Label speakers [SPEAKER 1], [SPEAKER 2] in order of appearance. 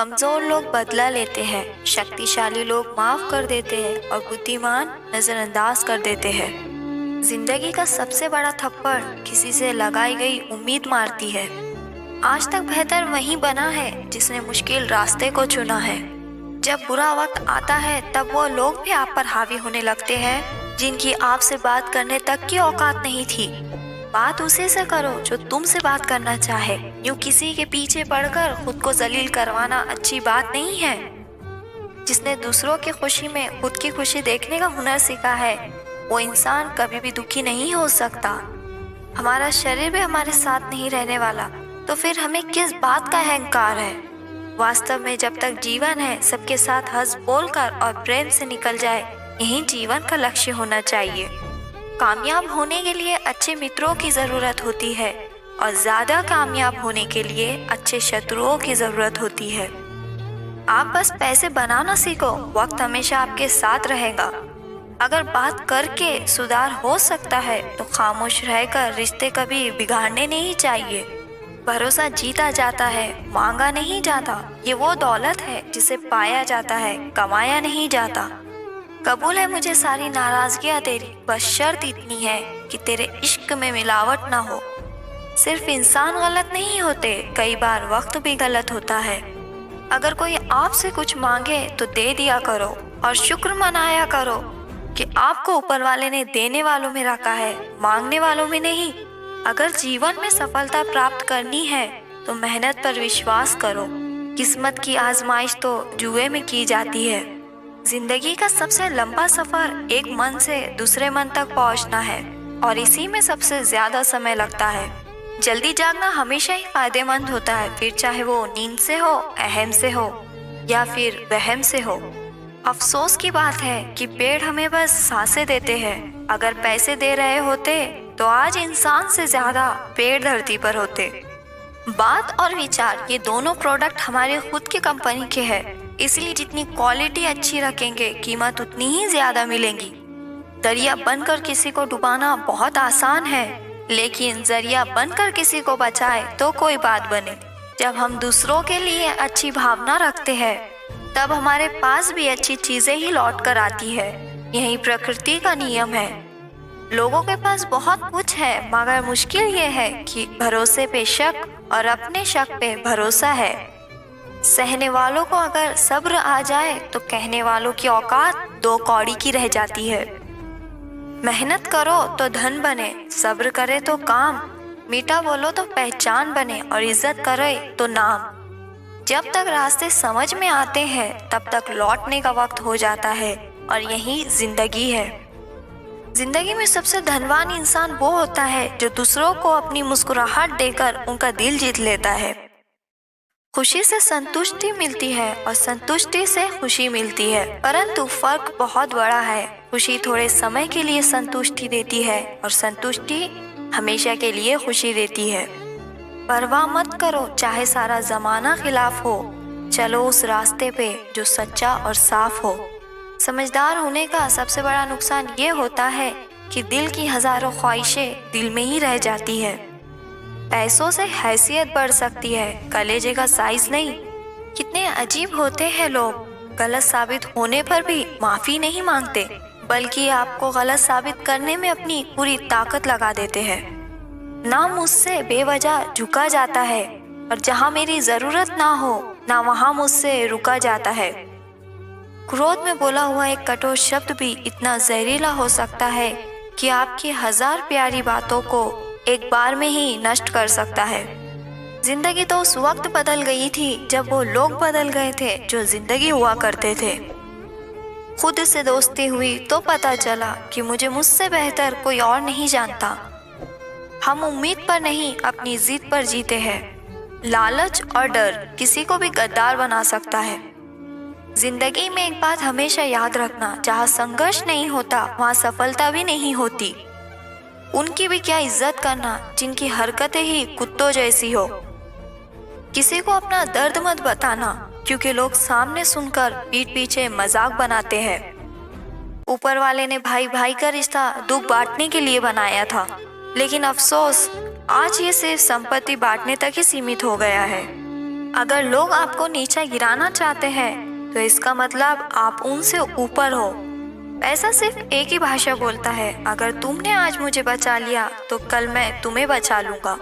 [SPEAKER 1] कमजोर लोग बदला लेते हैं, शक्तिशाली लोग माफ कर देते हैं और बुद्धिमान नजरअंदाज कर देते हैं। जिंदगी का सबसे बड़ा थप्पड़ किसी से लगाई गई उम्मीद मारती है। आज तक बेहतर वही बना है जिसने मुश्किल रास्ते को चुना है। जब बुरा वक्त आता है तब वो लोग भी आप पर हावी होने लगते हैं जिनकी आपसे बात करने तक की औकात नहीं थी। बात उसी से करो जो तुमसे बात करना चाहे। यूं किसी के पीछे पड़कर खुद को जलील करवाना अच्छी बात नहीं है। जिसने दूसरों की खुशी में खुद की खुशी देखने का हुनर सीखा है वो इंसान कभी भी दुखी नहीं हो सकता। हमारा शरीर भी हमारे साथ नहीं रहने वाला, तो फिर हमें किस बात का अहंकार है। वास्तव में जब तक जीवन है सबके साथ हंस बोलकर और प्रेम से निकल जाए, यही जीवन का लक्ष्य होना चाहिए। कामयाब होने के लिए अच्छे मित्रों की ज़रूरत होती है और ज़्यादा कामयाब होने के लिए अच्छे शत्रुओं की ज़रूरत होती है। आप बस पैसे बनाना सीखो, वक्त हमेशा आपके साथ रहेगा। अगर बात करके सुधार हो सकता है तो खामोश रहकर रिश्ते कभी बिगाड़ने नहीं चाहिए। भरोसा जीता जाता है, मांगा नहीं जाता। ये वो दौलत है जिसे पाया जाता है, कमाया नहीं जाता। कबूल है मुझे सारी नाराजगियाँ तेरी, बस शर्त इतनी है कि तेरे इश्क में मिलावट ना हो। सिर्फ इंसान गलत नहीं होते, कई बार वक्त भी गलत होता है। अगर कोई आपसे कुछ मांगे तो दे दिया करो और शुक्र मनाया करो कि आपको ऊपर वाले ने देने वालों में रखा है, मांगने वालों में नहीं। अगर जीवन में सफलता प्राप्त करनी है तो मेहनत पर विश्वास करो। किस्मत की आजमाइश तो जुए में की जाती है। जिंदगी का सबसे लंबा सफर एक मन से दूसरे मन तक पहुंचना है और इसी में सबसे ज्यादा समय लगता है। जल्दी जागना हमेशा ही फायदेमंद होता है, फिर चाहे वो नींद से हो, अहम से हो या फिर वहम से हो। अफसोस की बात है कि पेड़ हमें बस सांसें देते हैं। अगर पैसे दे रहे होते तो आज इंसान से ज्यादा पेड़ धरती पर होते। बात और विचार ये दोनों प्रोडक्ट हमारे खुद की कंपनी के हैं, इसलिए जितनी क्वालिटी अच्छी रखेंगे कीमत उतनी ही ज्यादा मिलेगी। दरिया बनकर किसी को डुबाना बहुत आसान है, लेकिन जरिया बनकर किसी को बचाए तो कोई बात बने। जब हम दूसरों के लिए अच्छी भावना रखते हैं तब हमारे पास भी अच्छी चीजें ही लौट कर आती है। यही प्रकृति का नियम है। लोगों के पास बहुत कुछ है, मगर मुश्किल ये है कि भरोसे पे शक और अपने शक पे भरोसा है। सहने वालों को अगर सब्र आ जाए तो कहने वालों की औकात दो कौड़ी की रह जाती है। मेहनत करो तो धन बने, सब्र करे तो काम, मीठा बोलो तो पहचान बने और इज्जत करे तो नाम। जब तक रास्ते समझ में आते हैं तब तक लौटने का वक्त हो जाता है और यही जिंदगी है। जिंदगी में सबसे धनवान इंसान वो होता है जो दूसरों को अपनी मुस्कुराहट देकर उनका दिल जीत लेता है। खुशी से संतुष्टि मिलती है और संतुष्टि से खुशी मिलती है, परंतु फर्क बहुत बड़ा है। खुशी थोड़े समय के लिए संतुष्टि देती है और संतुष्टि हमेशा के लिए खुशी देती है। परवाह मत करो चाहे सारा जमाना खिलाफ हो, चलो उस रास्ते पे जो सच्चा और साफ हो। समझदार होने का सबसे बड़ा नुकसान ये होता है कि दिल की हजारों ख्वाहिशें दिल में ही रह जाती है। पैसों से हैसियत बढ़ सकती है, कलेजे का साइज नहीं। कितने अजीब होते हैं लोग, गलत साबित होने पर भी माफी नहीं मांगते, बल्कि आपको गलत साबित करने में अपनी पूरी ताकत लगा देते हैं। ना मुझसे बेवजह झुका जाता है और जहाँ मेरी जरूरत ना हो ना वहाँ मुझसे रुका जाता है। क्रोध में बोला हुआ एक कठोर शब्द भी इतना जहरीला हो सकता है कि आपकी हजार प्यारी बातों को एक बार में ही नष्ट कर सकता है। जिंदगी तो उस वक्त बदल गई थी जब वो लोग बदल गए थे जो जिंदगी हुआ करते थे। खुद से दोस्ती हुई तो पता चला कि मुझे मुझसे बेहतर कोई और नहीं जानता। हम उम्मीद पर नहीं अपनी जिद पर जीते हैं। लालच और डर किसी को भी गद्दार बना सकता है। जिंदगी में एक बात हमेशा याद रखना, जहाँ संघर्ष नहीं होता वहाँ सफलता भी नहीं होती। उनकी भी क्या इज्जत करना जिनकी हरकतें ही कुत्तों जैसी हो। किसी को अपना दर्द मत बताना, क्योंकि लोग सामने सुनकर पीठ पीछे मजाक बनाते हैं। ऊपर वाले ने भाई भाई का रिश्ता दुख बांटने के लिए बनाया था, लेकिन अफसोस आज ये सिर्फ संपत्ति बांटने तक ही सीमित हो गया है। अगर लोग आपको नीचे गिराना चाहते हैं तो इसका मतलब आप उनसे ऊपर हो। पैसा सिर्फ एक ही भाषा बोलता है, अगर तुमने आज मुझे बचा लिया तो कल मैं तुम्हें बचा लूंगा।